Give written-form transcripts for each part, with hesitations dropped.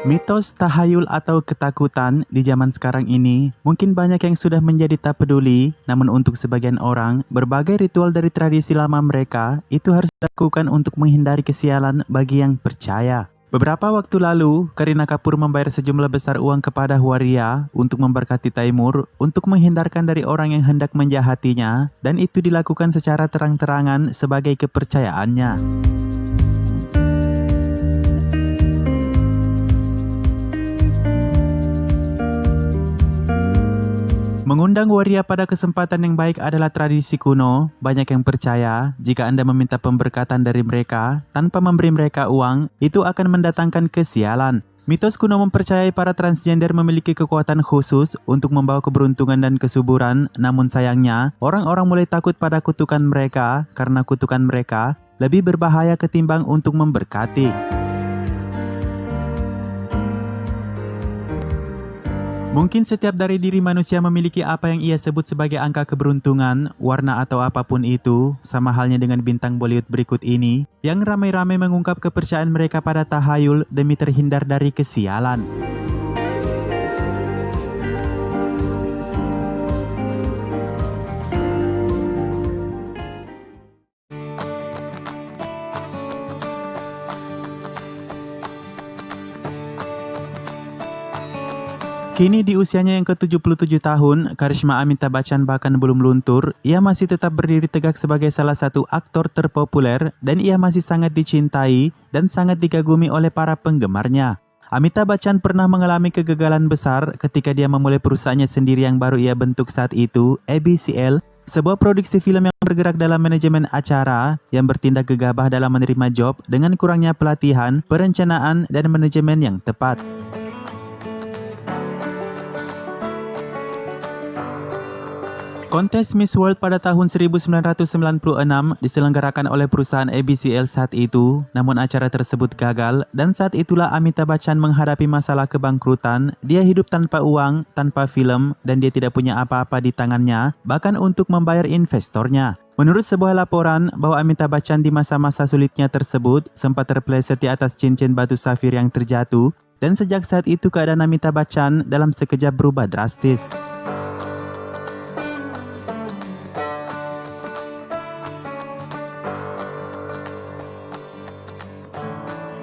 Mitos tahayul atau ketakutan di zaman sekarang ini mungkin banyak yang sudah menjadi tak peduli, namun untuk sebagian orang, berbagai ritual dari tradisi lama mereka itu harus dilakukan untuk menghindari kesialan bagi yang percaya. Beberapa waktu lalu, Kareena Kapoor membayar sejumlah besar uang kepada waria untuk memberkati Taimur untuk menghindarkan dari orang yang hendak menjahatinya, dan itu dilakukan secara terang-terangan sebagai kepercayaannya. Mengundang waria pada kesempatan yang baik adalah tradisi kuno. Banyak yang percaya jika Anda meminta pemberkatan dari mereka tanpa memberi mereka uang, itu akan mendatangkan kesialan. Mitos kuno mempercayai para transgender memiliki kekuatan khusus untuk membawa keberuntungan dan kesuburan, namun sayangnya, orang-orang mulai takut pada kutukan mereka karena kutukan mereka lebih berbahaya ketimbang untuk memberkati. Mungkin setiap dari diri manusia memiliki apa yang ia sebut sebagai angka keberuntungan, warna atau apapun itu, sama halnya dengan bintang Bollywood berikut ini, yang ramai-ramai mengungkap kepercayaan mereka pada tahayul demi terhindar dari kesialan. Kini di usianya yang ke-77 tahun, Karishma Amitabh Bachchan bahkan belum luntur, ia masih tetap berdiri tegak sebagai salah satu aktor terpopuler dan ia masih sangat dicintai dan sangat dikagumi oleh para penggemarnya. Amitabh Bachchan pernah mengalami kegagalan besar ketika dia memulai perusahaannya sendiri yang baru ia bentuk saat itu, ABCL, sebuah produksi film yang bergerak dalam manajemen acara yang bertindak gegabah dalam menerima job dengan kurangnya pelatihan, perencanaan, dan manajemen yang tepat. Kontes Miss World pada tahun 1996 diselenggarakan oleh perusahaan ABCL saat itu, namun acara tersebut gagal dan saat itulah Amitabh Bachchan menghadapi masalah kebangkrutan. Dia hidup tanpa uang, tanpa film, dan dia tidak punya apa-apa di tangannya, bahkan untuk membayar investornya. Menurut sebuah laporan bahwa Amitabh Bachchan di masa-masa sulitnya tersebut sempat terpeleset di atas cincin batu safir yang terjatuh, dan sejak saat itu keadaan Amitabh Bachchan dalam sekejap berubah drastis.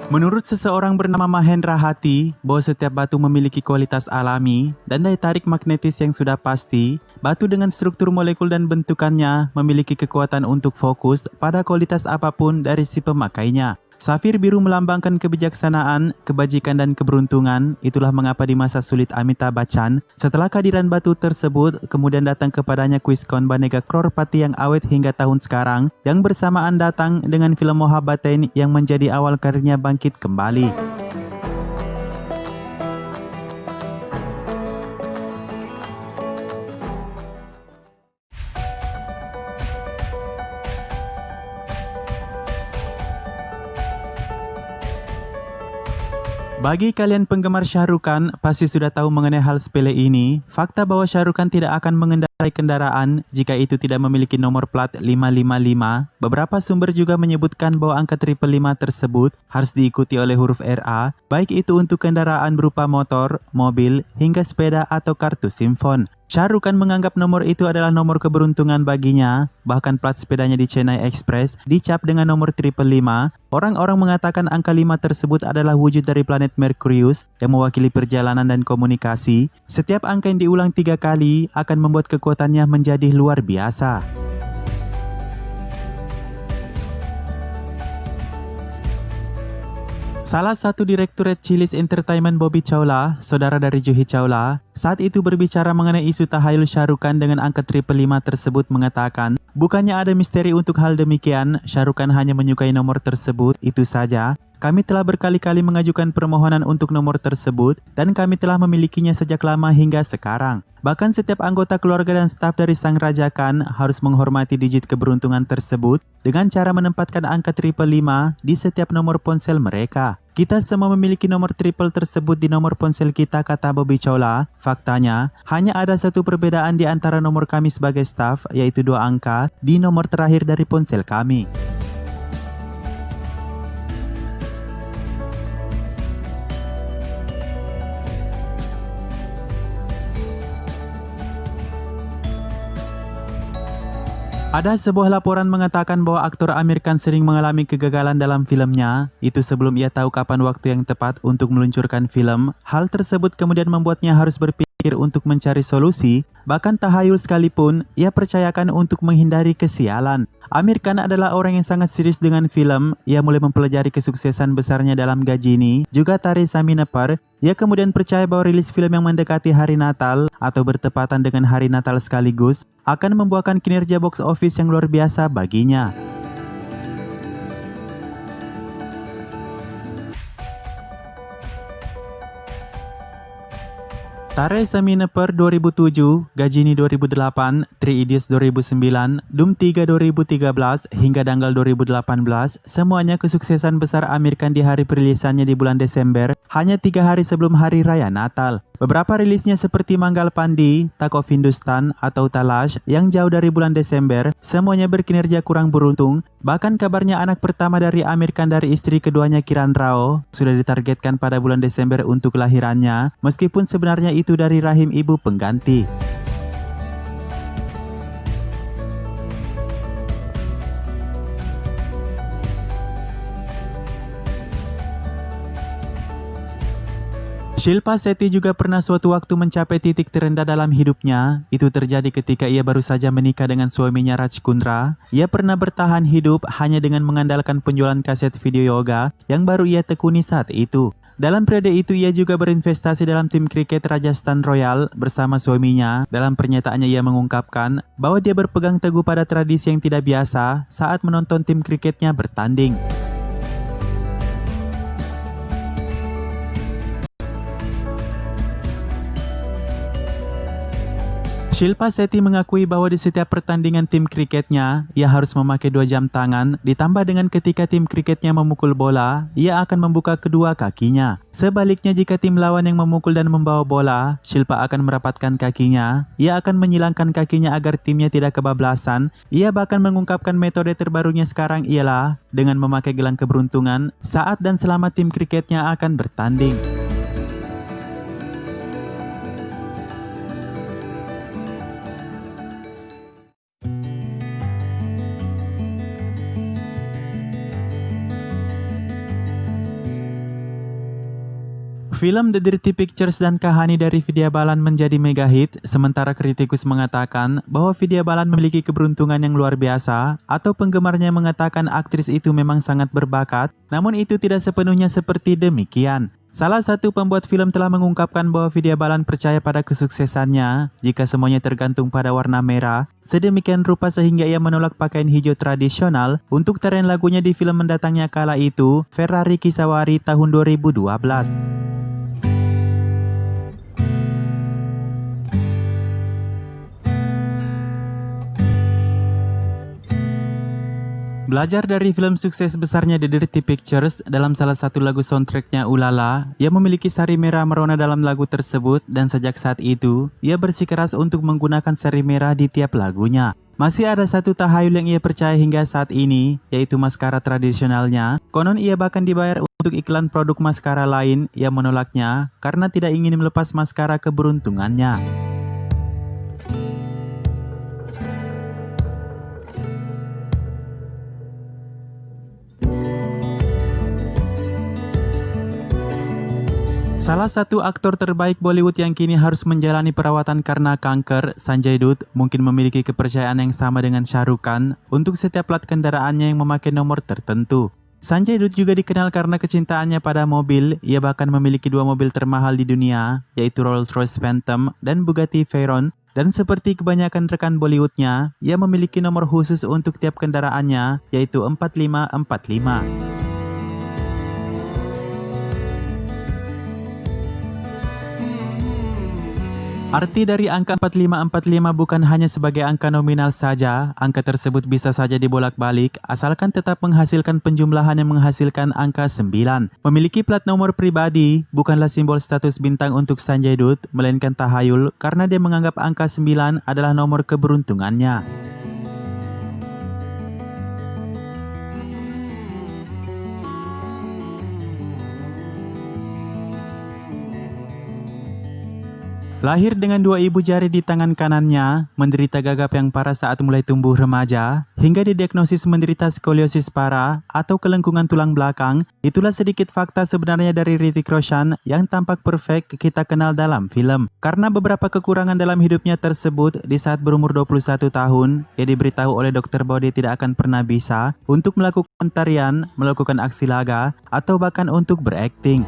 Menurut seseorang bernama Mahendra Hati, bahwa setiap batu memiliki kualitas alami dan daya tarik magnetis yang sudah pasti, batu dengan struktur molekul dan bentukannya memiliki kekuatan untuk fokus pada kualitas apapun dari si pemakainya. Safir biru melambangkan kebijaksanaan, kebajikan, dan keberuntungan. Itulah mengapa di masa sulit Amitabh Bachchan, setelah kehadiran batu tersebut, kemudian datang kepadanya kuis Banega Crorepati yang awet hingga tahun sekarang, yang bersamaan datang dengan film Mohabbatein yang menjadi awal karirnya bangkit kembali. Bagi kalian penggemar Shah Rukh Khan, pasti sudah tahu mengenai hal sepele ini. Fakta bahwa Shah Rukh Khan tidak akan mengendarai kendaraan jika itu tidak memiliki nomor plat 555. Beberapa sumber juga menyebutkan bahwa angka 555 tersebut harus diikuti oleh huruf RA, baik itu untuk kendaraan berupa motor, mobil, hingga sepeda atau kartu SIM phone. Shah Rukh Khan menganggap nomor itu adalah nomor keberuntungan baginya, bahkan plat sepedanya di Chennai Express dicap dengan nomor 555. Orang-orang mengatakan angka 5 tersebut adalah wujud dari planet Merkurius yang mewakili perjalanan dan komunikasi. Setiap angka yang diulang 3 kali akan membuat kekuatannya menjadi luar biasa. Salah satu direktur Red Chillies Entertainment Bobby Chawla, saudara dari Juhi Chawla, saat itu berbicara mengenai isu tahayul Shah Rukh Khan dengan angka 555 tersebut mengatakan, bukannya ada misteri untuk hal demikian, Shah Rukh Khan hanya menyukai nomor tersebut, itu saja. Kami telah berkali-kali mengajukan permohonan untuk nomor tersebut dan kami telah memilikinya sejak lama hingga sekarang. Bahkan setiap anggota keluarga dan staf dari Sang Raja Khan harus menghormati digit keberuntungan tersebut dengan cara menempatkan angka 555 di setiap nomor ponsel mereka. Kita semua memiliki nomor triple tersebut di nomor ponsel kita, kata Bobby Chawla. Faktanya, hanya ada satu perbedaan di antara nomor kami sebagai staf, yaitu 2 angka di nomor terakhir dari ponsel kami. Ada sebuah laporan mengatakan bahwa aktor Amir Khan sering mengalami kegagalan dalam filmnya, itu sebelum ia tahu kapan waktu yang tepat untuk meluncurkan film. Hal tersebut kemudian membuatnya harus berpikir untuk mencari solusi, bahkan tahayul sekalipun, ia percayakan untuk menghindari kesialan. Amir Khan adalah orang yang sangat serius dengan film. Ia mulai mempelajari kesuksesan besarnya dalam Gajini, juga Tare Zamin Par. Ia kemudian percaya bahwa rilis film yang mendekati hari Natal atau bertepatan dengan hari Natal sekaligus akan membuahkan kinerja box office yang luar biasa baginya. Tare Zamin Par 2007, Gajini 2008, Three Idiots 2009, Doom 3 2013, hingga Dangal 2018, semuanya kesuksesan besar Amir Khan di hari perilisannya di bulan Desember, hanya 3 hari sebelum hari raya Natal. Beberapa rilisnya seperti Mangal Pandi, Talk of Hindustan, atau Talash yang jauh dari bulan Desember, semuanya berkinerja kurang beruntung. Bahkan kabarnya anak pertama dari Amir Khan dari istri keduanya Kiran Rao sudah ditargetkan pada bulan Desember untuk kelahirannya, meskipun sebenarnya itu dari rahim ibu pengganti. Shilpa Shetty juga pernah suatu waktu mencapai titik terendah dalam hidupnya. Itu terjadi ketika ia baru saja menikah dengan suaminya Raj Kundra. Ia pernah bertahan hidup hanya dengan mengandalkan penjualan kaset video yoga yang baru ia tekuni saat itu. Dalam periode itu ia juga berinvestasi dalam tim kriket Rajasthan Royal bersama suaminya. Dalam pernyataannya ia mengungkapkan bahwa dia berpegang teguh pada tradisi yang tidak biasa saat menonton tim kriketnya bertanding. Shilpa Shetty mengakui bahwa di setiap pertandingan tim kriketnya, ia harus memakai 2 jam tangan, ditambah dengan ketika tim kriketnya memukul bola, ia akan membuka kedua kakinya. Sebaliknya jika tim lawan yang memukul dan membawa bola, Shilpa akan merapatkan kakinya, ia akan menyilangkan kakinya agar timnya tidak kebablasan. Ia bahkan mengungkapkan metode terbarunya sekarang ialah dengan memakai gelang keberuntungan saat dan selama tim kriketnya akan bertanding. Film The Dirty Pictures dan Kahani dari Vidya Balan menjadi mega hit, sementara kritikus mengatakan bahwa Vidya Balan memiliki keberuntungan yang luar biasa, atau penggemarnya mengatakan aktris itu memang sangat berbakat, namun itu tidak sepenuhnya seperti demikian. Salah satu pembuat film telah mengungkapkan bahwa Vidya Balan percaya pada kesuksesannya jika semuanya tergantung pada warna merah, sedemikian rupa sehingga ia menolak pakaian hijau tradisional untuk tarian lagunya di film mendatangnya kala itu, Ferrari Kisawari tahun 2012. Belajar dari film sukses besarnya The Dirty Pictures, dalam salah satu lagu soundtracknya Ulala, ia memiliki sari merah merona dalam lagu tersebut dan sejak saat itu, ia bersikeras untuk menggunakan sari merah di tiap lagunya. Masih ada satu tahayul yang ia percaya hingga saat ini, yaitu maskara tradisionalnya. Konon ia bahkan dibayar untuk iklan produk maskara lain, ia menolaknya karena tidak ingin melepas maskara keberuntungannya. Salah satu aktor terbaik Bollywood yang kini harus menjalani perawatan karena kanker, Sanjay Dutt, mungkin memiliki kepercayaan yang sama dengan Shah Rukh Khan untuk setiap plat kendaraannya yang memakai nomor tertentu. Sanjay Dutt juga dikenal karena kecintaannya pada mobil. Ia bahkan memiliki 2 mobil termahal di dunia, yaitu Rolls-Royce Phantom dan Bugatti Veyron. Dan seperti kebanyakan rekan Bollywoodnya, ia memiliki nomor khusus untuk tiap kendaraannya, yaitu 4545. Arti dari angka 4545 bukan hanya sebagai angka nominal saja, angka tersebut bisa saja dibolak-balik asalkan tetap menghasilkan penjumlahan yang menghasilkan angka 9. Memiliki plat nomor pribadi bukanlah simbol status bintang untuk Sanjay Dutt, melainkan tahayul karena dia menganggap angka 9 adalah nomor keberuntungannya. Lahir dengan 2 ibu jari di tangan kanannya, menderita gagap yang parah saat mulai tumbuh remaja, hingga didiagnosis menderita skoliosis parah atau kelengkungan tulang belakang. Itulah sedikit fakta sebenarnya dari Hrithik Roshan yang tampak perfect kita kenal dalam film. Karena beberapa kekurangan dalam hidupnya tersebut, di saat berumur 21 tahun, ia diberitahu oleh dokter bahwa dia tidak akan pernah bisa untuk melakukan tarian, melakukan aksi laga, atau bahkan untuk berakting.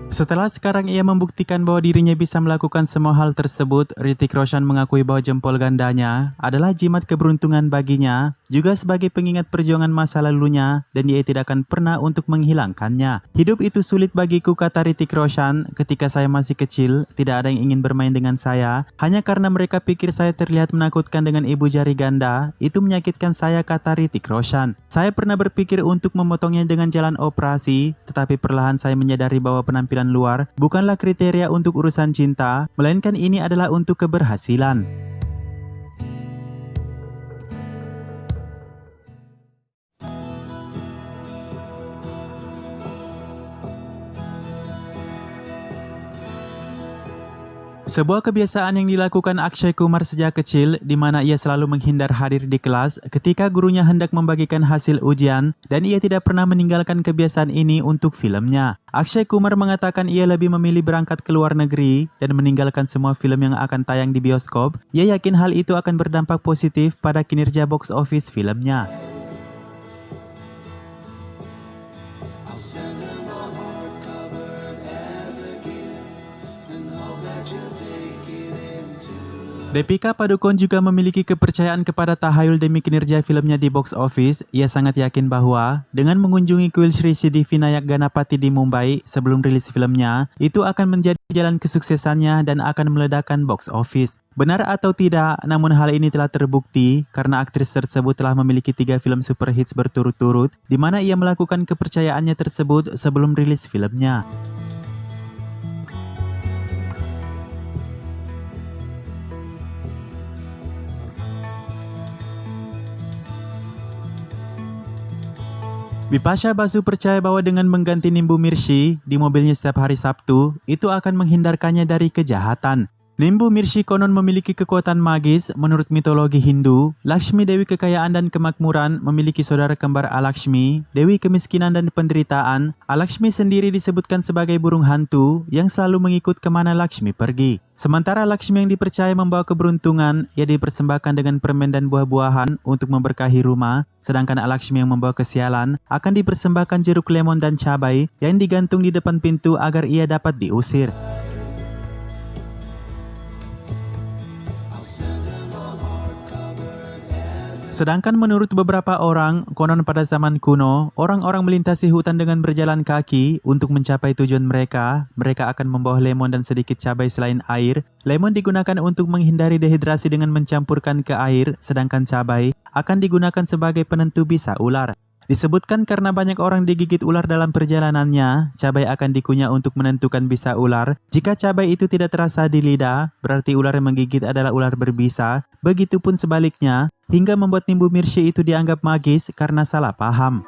Setelah sekarang ia membuktikan bahwa dirinya bisa melakukan semua hal tersebut, Hrithik Roshan mengakui bahwa jempol gandanya adalah jimat keberuntungan baginya, juga sebagai pengingat perjuangan masa lalunya, dan ia tidak akan pernah untuk menghilangkannya. Hidup itu sulit bagiku, kata Hrithik Roshan, ketika saya masih kecil, tidak ada yang ingin bermain dengan saya, hanya karena mereka pikir saya terlihat menakutkan dengan ibu jari ganda, itu menyakitkan saya, kata Hrithik Roshan. Saya pernah berpikir untuk memotongnya dengan jalan operasi, tetapi perlahan saya menyadari bahwa penampilan luar bukanlah kriteria untuk urusan cinta, melainkan ini adalah untuk keberhasilan. Sebuah kebiasaan yang dilakukan Akshay Kumar sejak kecil, di mana ia selalu menghindar hadir di kelas ketika gurunya hendak membagikan hasil ujian, dan ia tidak pernah meninggalkan kebiasaan ini untuk filmnya. Akshay Kumar mengatakan ia lebih memilih berangkat ke luar negeri dan meninggalkan semua film yang akan tayang di bioskop. Ia yakin hal itu akan berdampak positif pada kinerja box office filmnya. Deepika Padukone juga memiliki kepercayaan kepada tahayul demi kinerja filmnya di box office. Ia sangat yakin bahwa dengan mengunjungi kuil Sri Siddhi Vinayak Ganapati di Mumbai sebelum rilis filmnya, itu akan menjadi jalan kesuksesannya dan akan meledakkan box office. Benar atau tidak, namun hal ini telah terbukti karena aktris tersebut telah memiliki 3 film super hits berturut-turut, di mana ia melakukan kepercayaannya tersebut sebelum rilis filmnya. Bipasha Basu percaya bahwa dengan mengganti Nimbu Mirshi di mobilnya setiap hari Sabtu, itu akan menghindarkannya dari kejahatan. Nimbu Mirshi konon memiliki kekuatan magis. Menurut mitologi Hindu, Lakshmi Dewi kekayaan dan kemakmuran memiliki saudara kembar Alakshmi, Dewi kemiskinan dan penderitaan. Alakshmi sendiri disebutkan sebagai burung hantu yang selalu mengikut kemana Lakshmi pergi. Sementara Lakshmi yang dipercaya membawa keberuntungan, ia dipersembahkan dengan permen dan buah-buahan untuk memberkahi rumah, sedangkan Alakshmi yang membawa kesialan akan dipersembahkan jeruk lemon dan cabai yang digantung di depan pintu agar ia dapat diusir. Sedangkan menurut beberapa orang, konon pada zaman kuno, orang-orang melintasi hutan dengan berjalan kaki untuk mencapai tujuan mereka. Mereka akan membawa lemon dan sedikit cabai selain air. Lemon digunakan untuk menghindari dehidrasi dengan mencampurkan ke air, sedangkan cabai akan digunakan sebagai penentu bisa ular. Disebutkan karena banyak orang digigit ular dalam perjalanannya, cabai akan dikunyah untuk menentukan bisa ular. Jika cabai itu tidak terasa di lidah, berarti ular yang menggigit adalah ular berbisa. Begitupun sebaliknya, hingga membuat Nimbu Mirshi itu dianggap magis karena salah paham.